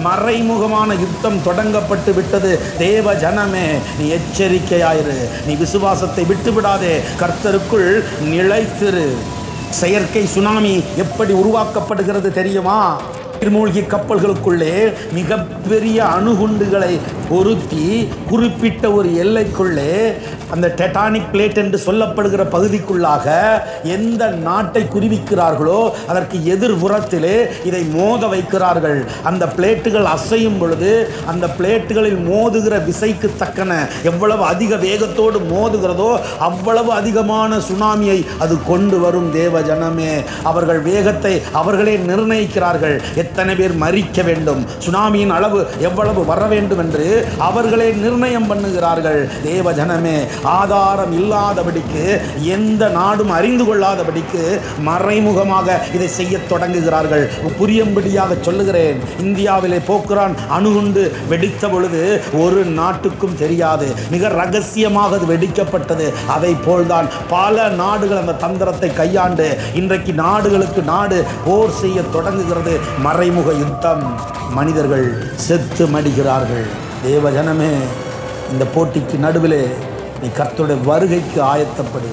Speaker 5: மறைமுகமான யுத்தம் தொடங்கப்பட்டு விட்டது. தேவ ஜனமே, நீ எச்சரிக்கையாயிரு, நீ விசுவாசத்தை விட்டுவிடாதே, கர்த்தருக்குள் நிலைத்திரு. செயற்கை சுனாமி எப்படி உருவாக்கப்படுகிறது தெரியுமா? நீர்மூழ்கி கப்பல்களுக்குள்ளே மிகப்பெரிய அணுகுண்டுகளை பொருத்தி குறிப்பிட்ட ஒரு எல்லைக்குள்ளே, அந்த டெட்டானிக் பிளேட் என்று சொல்லப்படுகிற பகுதிக்குள்ளாக எந்த நாட்டை குறிவிக்கிறார்களோ அதற்கு எதிர்புறத்திலே இதை மோத வைக்கிறார்கள். அந்த பிளேட்டுகள் அசையும் பொழுது அந்த பிளேட்டுகளில் மோதுகிற விசைக்கு தக்கன எவ்வளவு அதிக வேகத்தோடு மோதுகிறதோ அவ்வளவு அதிகமான சுனாமியை அது கொண்டு வரும். தேவ ஜனமே, அவர்கள் வேகத்தை அவர்களே நிர்ணயிக்கிறார்கள். எத்தனை பேர் மரிக்க வேண்டும், சுனாமியின் அளவு எவ்வளவு வர வேண்டும் என்று அவர்களே நிர்ணயம் பண்ணுகிறார்கள். தேவ ஜனமே, ஆதாரம் இல்லாதபடிக்கு, எந்த நாடும் அறிந்து கொள்ளாதபடிக்கு மறைமுகமாக இதை செய்ய தொடங்குகிறார்கள். புரியும்படியாக சொல்லுகிறேன், இந்தியாவிலே போக்குரான் அணுகுண்டு வெடித்த பொழுது ஒரு நாட்டுக்கும் தெரியாது, மிக ரகசியமாக அது வெடிக்கப்பட்டது. அதை போல்தான் பல நாடுகள் அந்த தந்திரத்தை கையாண்டு இன்றைக்கு நாடுகளுக்கு நாடு போர் செய்ய தொடங்குகிறது. மறைமுக யுத்தம், மனிதர்கள் செத்து மடிகிறார்கள். தேவ ஜனமே, இந்த போட்டிக்கு நடுவிலே நீ கர்த்தருடைய வருகைக்கு ஆயத்தப்படு.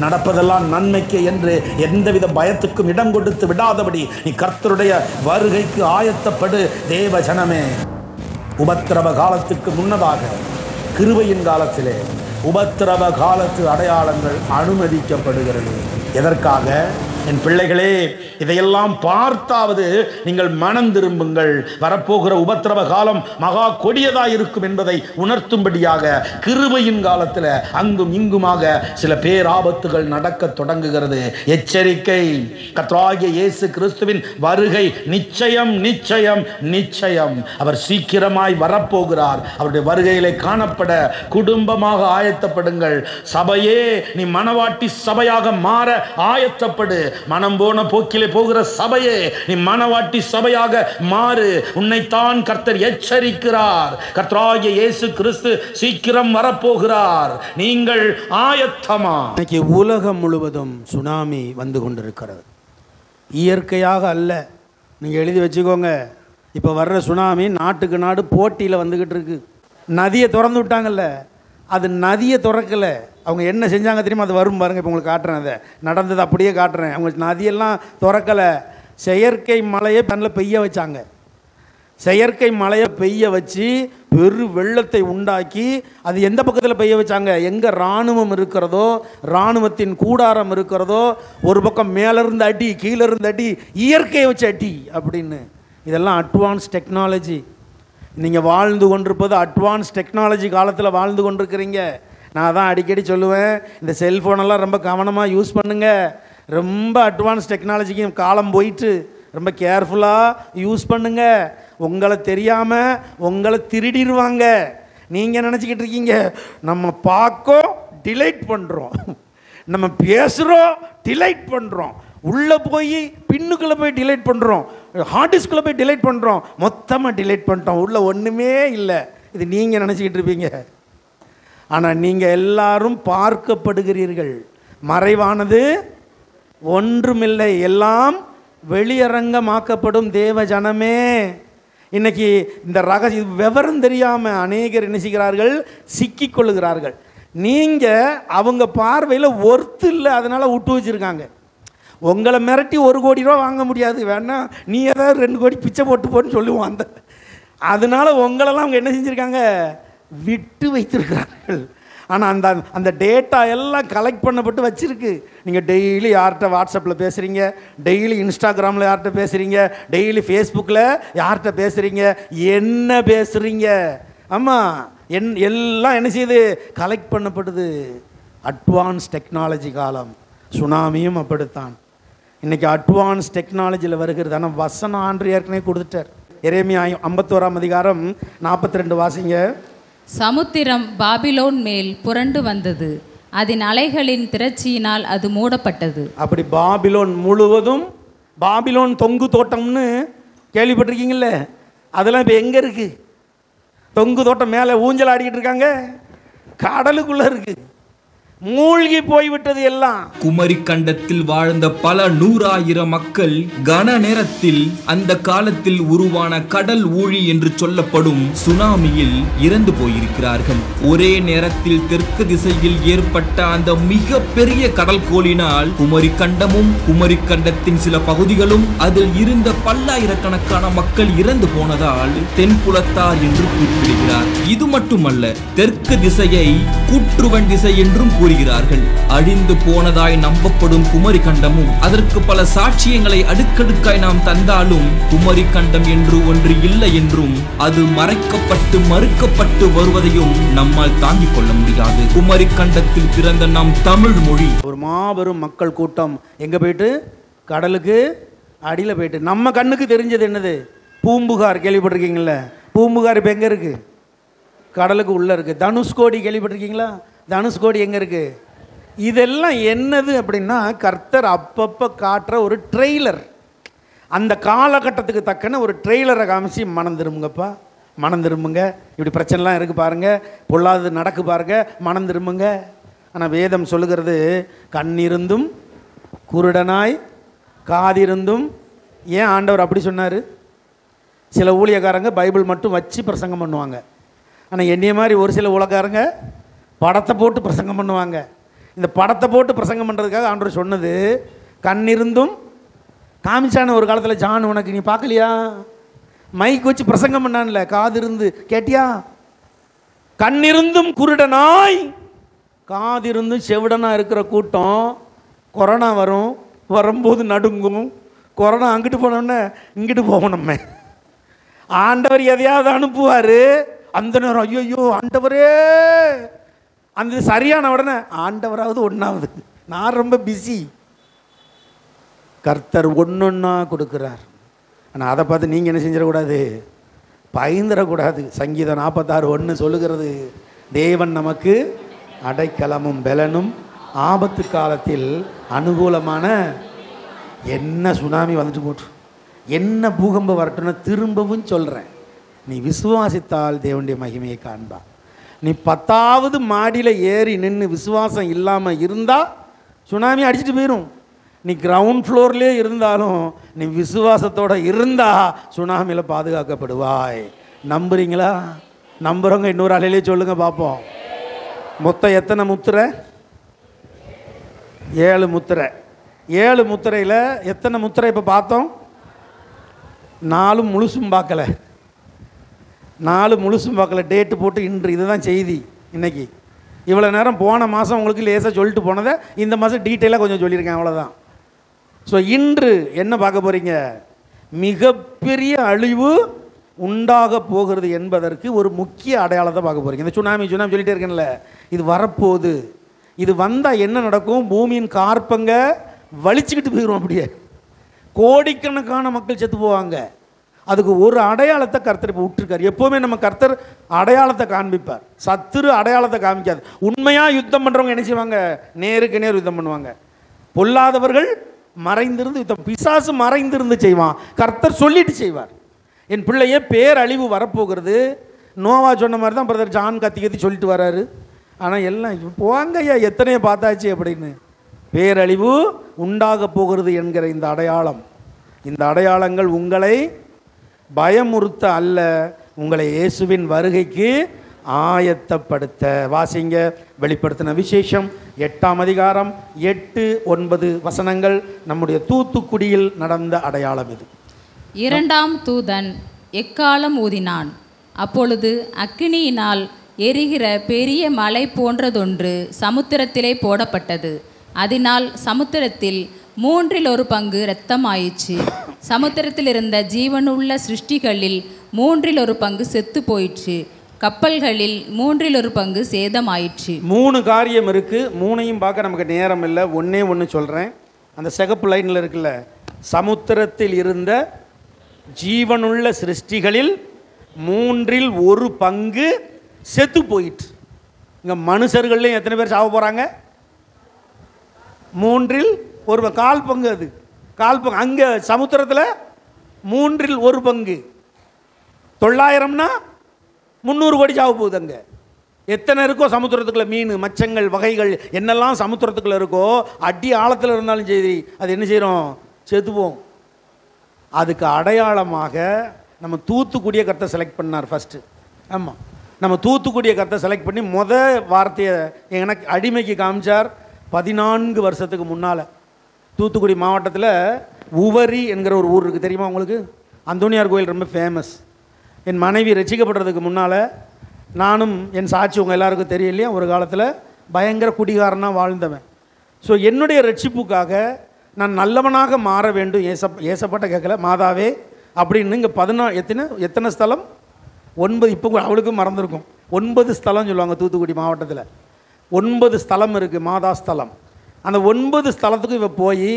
Speaker 5: நடப்பதெல்லாம் நன்மைக்கு என்று எந்தவித பயத்துக்கும் இடம் கொடுத்து விடாதபடி நீ கர்த்தருடைய வருகைக்கு ஆயத்தப்படு. தேவ ஜனமே, உபத்திரவ காலத்துக்கு முன்னதாக கிருபையின் காலத்திலே உபத்திரவ காலத்து அடையாளங்கள் அனுமதிக்கப்படுகிறது. எதற்காக? என் பிள்ளைகளே, இதையெல்லாம் பார்த்தாவது நீங்கள் மனம் திரும்புங்கள். வரப்போகிற உபத்திரவ காலம் மகா கொடியதாக இருக்கும் என்பதை உணர்த்தும்படியாக கிருபையின் காலத்தில் அங்கும் இங்குமாக சில பேராபத்துகள் நடக்க தொடங்குகிறது. எச்சரிக்கை! கர்த்தராகிய இயேசு கிறிஸ்துவின் வருகை நிச்சயம் நிச்சயம் நிச்சயம். அவர் சீக்கிரமாய் வரப்போகிறார். அவருடைய வருகையிலே காணப்பட குடும்பமாக ஆயத்தப்படுங்கள். சபையே, நீ மனவாட்டி சபையாக மாற ஆயத்தப்படு. மனம் போன போக்கிலே போகிற சபையே, நீ மனவாட்டி சபையாக மாறு. உன்னைத்தான் கர்த்தர் எச்சரிக்கிறார். கர்த்தராகிய இயேசு கிறிஸ்து சீக்கிரம் வரப்போகிறார். நீங்கள் ஆயத்தமா?
Speaker 1: இன்னைக்கு உலகம் முழுவதும் சுனாமி வந்து கொண்டிருக்கிறது. இயற்கையாக அல்ல, நீங்கள் எழுதி வச்சுக்கோங்க. இப்போ வர்ற சுனாமி நாட்டுக்கு நாடு போட்டியில் வந்துக்கிட்டு இருக்கு. நதியை திறந்து விட்டாங்கல்ல, அது நதியை திறக்கலை. அவங்க என்ன செஞ்சாங்க தெரியுமா? அது வரும் பாருங்கள், இப்போ உங்களுக்கு காட்டுறேன். அதை நடந்தது அப்படியே காட்டுறேன். அவங்க நதியெல்லாம் திறக்கலை, செயற்கை மழையை தண்ணில் பெய்ய வச்சாங்க. செயற்கை மழையை பெய்ய வச்சு பெரு வெள்ளத்தை உண்டாக்கி, அது எந்த பக்கத்தில் பெய்ய வச்சாங்க? எங்கே இராணுவம் இருக்கிறதோ, இராணுவத்தின் கூடாரம் இருக்கிறதோ, ஒரு பக்கம் மேலேருந்து அடி, கீழேருந்து அடி, இயற்கையை வச்சு அடி அப்படின்னு. இதெல்லாம் அட்வான்ஸ் டெக்னாலஜி. நீங்கள் வாழ்ந்து கொண்டிருப்பது அட்வான்ஸ் டெக்னாலஜி காலத்தில் வாழ்ந்து கொண்டிருக்கிறீங்க. நான் தான் அடிக்கடி சொல்லுவேன், இந்த செல்ஃபோனெல்லாம் ரொம்ப கவனமாக யூஸ் பண்ணுங்கள். ரொம்ப அட்வான்ஸ் டெக்னாலஜிக்கு காலம் போயிட்டு ரொம்ப கேர்ஃபுல்லாக யூஸ் பண்ணுங்கள். உங்களை தெரியாமல் உங்களை திருடிடுவாங்க. நீங்கள் நினச்சிக்கிட்டு இருக்கீங்க நம்ம பார்க்கோம் டிலைட் பண்ணுறோம், நம்ம பேசுகிறோம் டிலைட் பண்ணுறோம், உள்ளே போய் பின்னுக்குள்ளே போய் டிலைட் பண்ணுறோம், ஹார்ட் டிஸ்குள்ளே போய் டிலைட் பண்ணுறோம், மொத்தமாக டிலைட் பண்ணிட்டோம், உள்ளே ஒன்றுமே இல்லை. இது நீங்கள் நினச்சிக்கிட்டு இருப்பீங்க. ஆனால் நீங்கள் எல்லாரும் பார்க்கப்படுகிறீர்கள். மறைவானது ஒன்றுமில்லை, எல்லாம் வெளியரங்கமாக்கப்படும். தேவ ஜனமே, இன்னைக்கு இந்த ரகசியம் விவரம் தெரியாமல் அநேகர் என்ன செய்கிறார்கள்? சிக்கிக் கொள்ளுகிறார்கள். நீங்கள் அவங்க பார்வையில் ஒர்த்து இல்லை, அதனால் விட்டு வச்சுருக்காங்க. உங்களை மிரட்டி 1 கோடி ரூபா வாங்க முடியாது, வேணா நீ ஏதாவது 2 கோடி பிச்சை போட்டு போன்னு சொல்லுவோம். அதனால உங்களெல்லாம் அவங்க என்ன செஞ்சுருக்காங்க? விட்டு வைத்திருக்கிறார்கள். ஆனால் அந்த டேட்டா எல்லாம் கலெக்ட் பண்ணப்பட்டு வச்சுருக்கு. நீங்கள் டெய்லி யார்கிட்ட வாட்ஸ்அப்பில் பேசுகிறீங்க, டெய்லி இன்ஸ்டாகிராமில் யார்கிட்ட பேசுகிறீங்க, டெய்லி ஃபேஸ்புக்கில் யார்கிட்ட பேசுகிறீங்க, என்ன பேசுகிறீங்க? ஆமாம், எல்லாம் என்ன செய்யுது? கலெக்ட் பண்ணப்படுது. அட்வான்ஸ் டெக்னாலஜி காலம். சுனாமியும் அப்படித்தான். இன்றைக்கி அட்வான்ஸ் டெக்னாலஜியில் வருகிறது. ஆனால் வசனம் ஆண்டு ஏற்கனவே கொடுத்துட்டார். எரேமியா 51ஆம் அதிகாரம் 42 வாசிங்க.
Speaker 2: சமுத்திரம் பாபிலோன் மேல் புரண்டு வந்தது, அதன் அலைகளின் திரட்சியினால் அது மூடப்பட்டது.
Speaker 1: அப்படி பாபிலோன் முழுவதும், பாபிலோன் தொங்கு தோட்டம்னு கேள்விப்பட்டிருக்கீங்கல்ல, அதெல்லாம் இப்போ எங்கே இருக்குது? தொங்கு தோட்டம் மேலே ஊஞ்சல் ஆடிக்கிட்டு இருக்காங்க, கடலுக்குள்ளே இருக்குது, மூழ்கி போய்விட்டது எல்லாம்.
Speaker 6: குமரி கண்டத்தில் வாழ்ந்த பல 100,000 மக்கள் கன நேரத்தில் அந்த காலத்தில் உருவான கடல் ஊழி என்று சொல்லப்படும் சுனாமியில் இறந்து போயிருக்கிறார்கள். ஒரே நேரத்தில் தெற்கு திசையில் ஏற்பட்ட அந்த மிக பெரிய கடல் கோளினால் குமரி கண்டமும் குமரி கண்டத்தின் சில பகுதிகளும் அதில் இருந்த பல்லாயிரக்கணக்கான மக்கள் இறந்து போனதால் தென்புலத்தார் என்று குறிப்பிடுகிறார். இது மட்டுமல்ல, தெற்கு திசையை கூற்றுவன் திசை என்றும் கூறுகிறார்கள். அழிந்து போனதாய் நம்பப்படும் குமரி கண்டமும் அதற்கு பல சாட்சியங்களை அடுக்கடுக்காய் நாம் தந்தாலும் குமரி கண்டம் என்று ஒன்று இல்லை என்றும் அது மறைக்கப்பட்டு மறுக்கப்பட்டு வருவதையும் நம்மால் தாங்கிக் கொள்ள முடியாது. குமரி கண்டத்தில் பிறந்த நம் தமிழ் மொழி
Speaker 1: ஒரு மாபெரும் மக்கள் கூட்டம் எங்க போயிட்டு? கடலுக்கு அடியில் போயிட்டு. நம்ம கண்ணுக்கு தெரிஞ்சது என்னது? பூம்புகார் கேள்விப்பட்டிருக்கீங்களா? பூம்புகார் இப்போ எங்கே இருக்குது? கடலுக்கு உள்ளே இருக்குது. தனுஷ்கோடி கேள்விப்பட்டிருக்கீங்களா? தனுஷ்கோடி எங்கே இருக்குது? இதெல்லாம் என்னது அப்படின்னா, கர்த்தர் அப்பப்போ காட்டுற ஒரு ட்ரெய்லர். அந்த காலகட்டத்துக்கு தக்கன ஒரு ட்ரெய்லரை காமிச்சு மனம் திரும்புங்கப்பா, மனம் திரும்புங்க, இப்படி பிரச்சனைலாம் இருக்குது பாருங்கள், பொல்லாதது நடக்கு பாருங்கள், மனம் திரும்புங்க. ஆனால் வேதம் சொல்லுகிறது, கண்ணிருந்தும் குருடனாய் காதிருந்தும். ஏன் ஆண்டவர் அப்படி சொன்னார்? சில ஊழியக்காரங்க பைபிள் மட்டும் வச்சு பிரசங்கம் பண்ணுவாங்க. ஆனால் என்னைய மாதிரி ஒரு சில ஊழியக்காரங்க படத்தை போட்டு பிரசங்கம் பண்ணுவாங்க. இந்த படத்தை போட்டு பிரசங்கம் பண்ணுறதுக்காக ஆண்டவர் சொன்னது, கண்ணிருந்தும் காமிச்சான ஒரு காலத்தில். ஜான், உனக்கு நீ பார்க்கலையா? மைக் வச்சு பிரசங்கம் பண்ணான்ல, காது இருந்து கேட்டியா? கண்ணிருந்தும் குருடனாய் காதிருந்தும் செவிடனாக இருக்கிற கூட்டம் கொரோனா வரும், வரும்போது நடுங்கும். கொரோனா அங்கிட்டு போனோன்னே இங்கிட்டு போவோம். நம்ம ஆண்டவர் எதையாவது அனுப்புவார், அந்த நேரம் ஐயோ ஆண்டவரே, அந்த சரியான உடனே ஆண்டவராவது ஒன்றாவது, நான் ரொம்ப பிஸி. கர்த்தர் ஒன்றொன்னா கொடுக்குறார். ஆனால் அதை பார்த்து நீங்கள் என்ன செஞ்சிடக்கூடாது? பயந்துடக்கூடாது. சங்கீதம் 46:1 சொல்லுகிறது, தேவன் நமக்கு அடைக்கலமும் பெலனும் ஆபத்து காலத்தில் அனுகூலமான என்ன சுனாமி வந்துட்டு போட்டு, என்ன பூகம்பம் வரட்டும்னு திரும்பவும் சொல்கிறேன், நீ விசுவாசித்தால் தேவனுடைய மகிமையை காண்பா. நீ 10வது மாடியில் ஏறி நின்று விசுவாசம் இல்லாமல் இருந்தால் சுனாமி அடிச்சுட்டு போயிடும். நீ கிரவுண்ட் ஃப்ளோர்லேயே இருந்தாலும் நீ விசுவாசத்தோடு இருந்தால் சுனாமியில் பாதுகாக்கப்படுவாய். நம்புறீங்களா? நம்புகிறவங்க இன்னொரு அலையிலே சொல்லுங்கள் பார்ப்போம். மொத்தம் எத்தனை முத்திரை? 7 முத்திரை. 7 முத்திரையில் எத்தனை முத்திரை இப்போ பார்த்தோம்? 4 முழுசும் பார்க்கல. 4 முழுசும் பார்க்கல. டேட்டு போட்டு இன்று இதுதான் செய்தி. இன்னைக்கு இவ்வளோ நேரம் போன மாதம் உங்களுக்கு லேசாக சொல்லிட்டு போனதை இந்த மாதம் டீட்டெயிலாக கொஞ்சம் சொல்லியிருக்கேன், அவ்வளோதான். ஸோ இன்று என்ன பார்க்க போகிறீங்க? மிகப்பெரிய அழிவு உண்டாக போகிறது என்பதற்கு ஒரு முக்கிய அடையாளத்தை பார்க்க போகிறீங்க. இந்த சுனாமி சொல்லிகிட்டே இருக்கேன்ல, இது வரப்போகுது. இது வந்தால் என்ன நடக்கும்? பூமியின் கார்பங்க வலிச்சுக்கிட்டு போயிடும். அப்படியே கோடிக்கணக்கான மக்கள் செத்து போவாங்க. அதுக்கு ஒரு அடையாளத்தை கர்த்தர் இப்போ விட்டுருக்கார். எப்போவுமே நம்ம கர்த்தர் அடையாளத்தை காண்பிப்பார். சத்துரு அடையாளத்தை காமிக்காது. உண்மையாக யுத்தம் பண்ணுறவங்க என்ன செய்வாங்க? நேருக்கு நேர் யுத்தம் பண்ணுவாங்க. பொல்லாதவர்கள் மறைந்திருந்து யுத்தம். பிசாசு மறைந்திருந்து செய்வான், கர்த்தர் சொல்லிட்டு செய்வார். என் பிள்ளையே பேரழிவு வரப்போகிறது. நோவா சொன்ன மாதிரி தான் பிரதர் ஜான் கத்தி சொல்லிட்டு வர்றாரு. ஆனால் எல்லாம் போங்க ஐயா, எத்தனையோ பார்த்தாச்சு அப்படின்னு. பேரழிவு உண்டாக போகிறது என்கிற இந்த அடையாளம், இந்த அடையாளங்கள் உங்களை பயமுறுத்த அல்ல, உங்களை இயேசுவின் வருகைக்கு ஆயத்தப்படுத்த. வாசிங்க வெளிப்படுத்தின விசேஷம் 8ஆம் அதிகாரம் 8-9 வசனங்கள். நம்முடைய தூத்துக்குடியில் நடந்த அடையாளம் இது.
Speaker 2: 2ஆம் தூதன் எக்காலம் ஊதினான். அப்பொழுது அக்கினியினால் எரிகிற பெரிய மலை போன்றதொன்று சமுத்திரத்திலே போடப்பட்டது. அதனால் சமுத்திரத்தில் 1/3 பங்கு இரத்தமாயிற்று. சமுத்திரத்தில் இருந்த ஜீவனுள்ள சிருஷ்டிகளில் 1/3 பங்கு செத்து போயிற்று. கப்பல்களில் 1/3 பங்கு சேதமாயிற்று.
Speaker 1: 3 காரியம் இருக்குது. 3ஐயும் பார்க்க நமக்கு நேரம் இல்லை. ஒன்று சொல்கிறேன். அந்த சிகப்பு லைனில் இருக்குல்ல, சமுத்திரத்தில் இருந்த ஜீவனுள்ள சிருஷ்டிகளில் 1/3 பங்கு செத்து போயிற்று. இங்கே மனுஷர்கள்லையும் எத்தனை பேர் சாவ போகிறாங்க? 1/3 கால் பங்கு. அது கால் பங்கு. அங்கே சமுத்திரத்தில் 1/3 பங்கு. 900னா 300 கோடி சாவ போகுது. அங்கே எத்தனை இருக்கோ சமுத்திரத்துக்குள்ள மீன், மச்சங்கள், வகைகள் என்னெல்லாம் சமுத்திரத்துக்குள்ள இருக்கோ, அடி ஆழத்தில் இருந்தாலும் சரி, அது என்ன செய்கிறோம்? செத்துவோம். அதுக்கு அடையாளமாக நம்ம தூத்துக்குடியை கர்த்தர் செலக்ட் பண்ணார் ஃபஸ்ட்டு. ஆமாம், நம்ம தூத்துக்குடியை கர்த்தர் செலக்ட் பண்ணி வார்த்தையை எனக்கு அடிமைக்கு காமிச்சார் 14 வருஷத்துக்கு முன்னால். தூத்துக்குடி மாவட்டத்தில் உவரி என்கிற ஒரு ஊர் இருக்குது, தெரியுமா உங்களுக்கு? அந்தோனியார் கோயில் ரொம்ப ஃபேமஸ். என் மனைவி ரசிக்கப்படுறதுக்கு முன்னால் நானும் என் சாட்சி உங்கள் எல்லாருக்கும் தெரியும் இல்லையா, ஒரு காலத்தில் பயங்கர குடிகாரனாக வாழ்ந்தவன். ஸோ என்னுடைய ரட்சிப்புக்காக நான் நல்லவனாக மாற வேண்டும். ஏசப்பட்ட கேட்கல, மாதாவே அப்படின்னு. இங்கே 14 எத்தனை ஸ்தலம்? 9. இப்போ அவளுக்கும் மறந்துருக்கும். 9 ஸ்தலம் சொல்லுவாங்க தூத்துக்குடி மாவட்டத்தில். 9 ஸ்தலம் இருக்குது, மாதா ஸ்தலம். அந்த 9 ஸ்தலத்துக்கு இவ போய்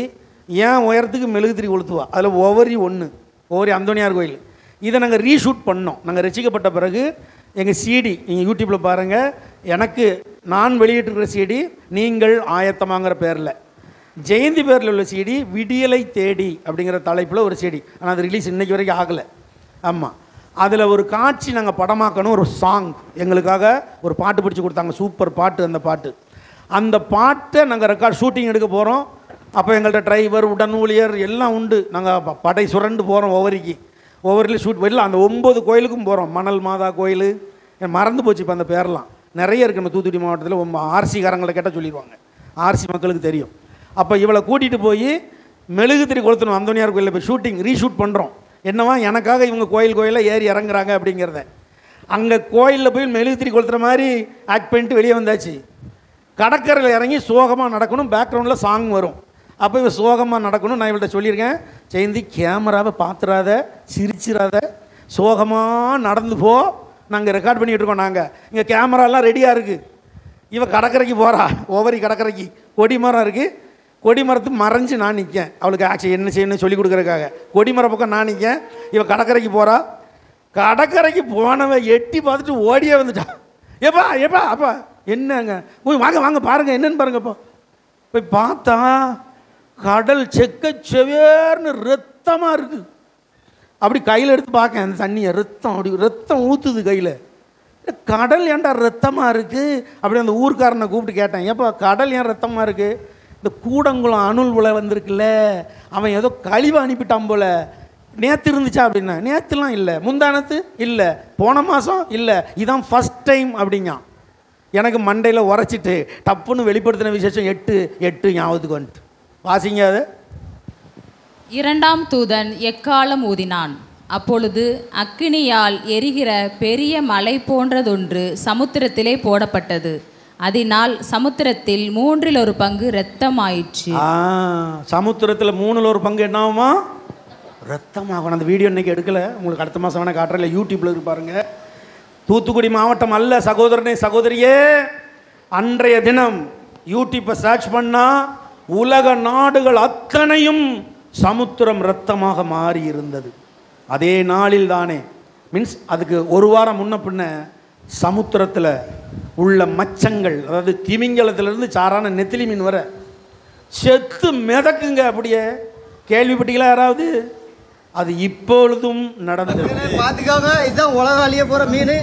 Speaker 1: ஏன் உயரத்துக்கு மெழுகுதிரி கொளுத்துவா. அதில் ஒவ்வொரு அந்தோனியார் கோயில். இதை நாங்கள் ரீஷூட் பண்ணோம். நாங்கள் ரசிக்கப்பட்ட பிறகு எங்கள் சிடி நீங்கள் யூடியூப்பில் பாருங்கள். எனக்கு நான் வெளியிட்டிருக்கிற சிடி நீங்கள் ஆயத்தமாங்கிற பேரில், ஜெயந்தி பேரில் உள்ள சிடி விடியலை தேடி அப்படிங்கிற தலைப்பில் ஒரு சிடி. ஆனால் அது ரிலீஸ் இன்றைக்கி வரைக்கும் ஆகலை. ஆமாம், அதில் ஒரு காட்சி நாங்கள் படமாக்கணும். ஒரு சாங் எங்களுக்காக ஒரு பாட்டு பிடிச்சி கொடுத்தாங்க, சூப்பர் பாட்டு. அந்த பாட்டை நாங்கள் ஷூட்டிங் எடுக்க போகிறோம். அப்போ எங்கள்கிட்ட டிரைவர், உடன் ஊழியர் எல்லாம் உண்டு. நாங்கள் படை சுரண்டு போகிறோம். ஒவ்வொருலையும் ஷூட் வரல. அந்த 9 கோயிலுக்கும் போகிறோம். மணல் மாதா கோயில், மறந்து போச்சு இப்போ அந்த பேரெலாம். நிறைய இருக்குது நம்ம தூத்துக்குடி மாவட்டத்தில். ஆர்சி காரங்களை கேட்டால் சொல்லிடுவாங்க, ஆர்சி மக்களுக்கு தெரியும். அப்போ இவளை கூட்டிகிட்டு போய் மெழுகுதிரி கொளுத்தணும். அந்தோனியார் கோயிலில் போய் ரீஷூட் பண்ணுறோம். என்னவா எனக்காக இவங்க கோயிலில் ஏறி இறங்குறாங்க அப்படிங்கிறத. அங்கே கோயிலில் போய் மெழுகுதிரி கொளுத்துற மாதிரி ஆக்ட் பண்ணிட்டு வெளியே வந்தாச்சு. கடற்கரையில் இறங்கி சோகமாக நடக்கணும். பேக்ரவுண்டில் சாங் வரும். அப்போ இவ சோகமாக நடக்கணும். நான் இவள்கிட்ட சொல்லியிருக்கேன், ஜெயந்தி கேமராவை பார்த்துறாத, சிரிச்சிடாத, சோகமாக நடந்து போ. நாங்கள் ரெக்கார்ட் பண்ணிகிட்டு இருக்கோம். நாங்கள் இங்கே கேமராலாம் ரெடியாக இருக்குது. இவன் கடற்கரைக்கு போகிறா, ஒவ்வொரு கடற்கரைக்கு கொடிமரம் இருக்குது. கொடிமரத்துக்கு மறைஞ்சு நான் நிற்கேன். அவளுக்கு ஆக்சுவலி என்ன செய்யணும்னு சொல்லி கொடுக்குறதுக்காக கொடிமர பக்கம் நான் நிற்கேன். இவன் கடற்கரைக்கு போகிறா. கடற்கரைக்கு போனவன் எட்டி பார்த்துட்டு ஓடியே வந்துட்டான். ஏப்பா அப்பா என்னங்க, வாங்க பாருங்கள் என்னன்னு பாருங்கப்பா. போய் பார்த்தா கடல் செக்க செவேர்னு ரத்தமாக இருக்குது. அப்படி கையில் எடுத்து பார்க்க அந்த தண்ணியை, ரத்தம் அப்படி ரத்தம் ஊற்றுது கையில். கடல் ஏன்டா ரத்தமாக இருக்குது? அப்படி அந்த ஊர்க்காரனை கூப்பிட்டு கேட்டேன், ஏப்பா கடல் ஏன் ரத்தமாக இருக்குது? இந்த கூடங்குளம் அணுல் உலை வந்திருக்குல்ல, அவன் ஏதோ கழிவு அனுப்பிட்டான் போல. நேற்று இருந்துச்சா அப்படின்னா, நேற்றுலாம் இல்லை, முந்தானத்து இல்லை, போன மாதம் இல்லை, இதான் ஃபஸ்ட் டைம் அப்படிங்க. எனக்கு மண்டையில் உரைச்சிட்டு டப்புன்னு வெளிப்படுத்தின விசேஷம் 8:8 ஞாபகத்துக்கு வந்துட்டு. வாசிங்க அது.
Speaker 2: 2ஆம் தூதன் எக்காளம் ஊதினான். அப்பொழுது அக்கினியால் எரிகிற பெரிய மலை போன்றதொன்று சமுத்திரத்திலே போடப்பட்டது. அதனால் சமுத்திரத்தில் 1/3 பங்கு இரத்தமாயிற்று.
Speaker 1: சமுத்திரத்தில் 1/3 பங்கு என்ன ஆகுமா? ரத்தமாகணும். அந்த வீடியோ இன்னைக்கு எடுக்கல, உங்களுக்கு அடுத்த மாதம் வேணா காட்டுறேன், யூடியூப்ல இருக்கு பாருங்க. தூத்துக்குடி மாவட்டம் அல்ல சகோதரனே சகோதரியே, அன்றைய தினம் யூடியூப்பை சர்ச் பண்ணா உலக நாடுகள் அத்தனையும் சமுத்திரம் இரத்தமாக மாறி இருந்தது. அதே நாளில் தானே, மீன்ஸ் அதுக்கு ஒரு வாரம் முன்ன பின்ன சமுத்திரத்தில் உள்ள மச்சங்கள், அதாவது திமிங்கலத்திலிருந்து சாரான நெத்திலி மீன் வர செத்து மிதக்குங்க. அப்படியே கேள்விப்பட்டீங்களா யாராவது? அது இப்பொழுதும் நடந்தது.
Speaker 7: பார்த்துக்கோங்க, இதுதான் உலக அழிய போகிற மீன்.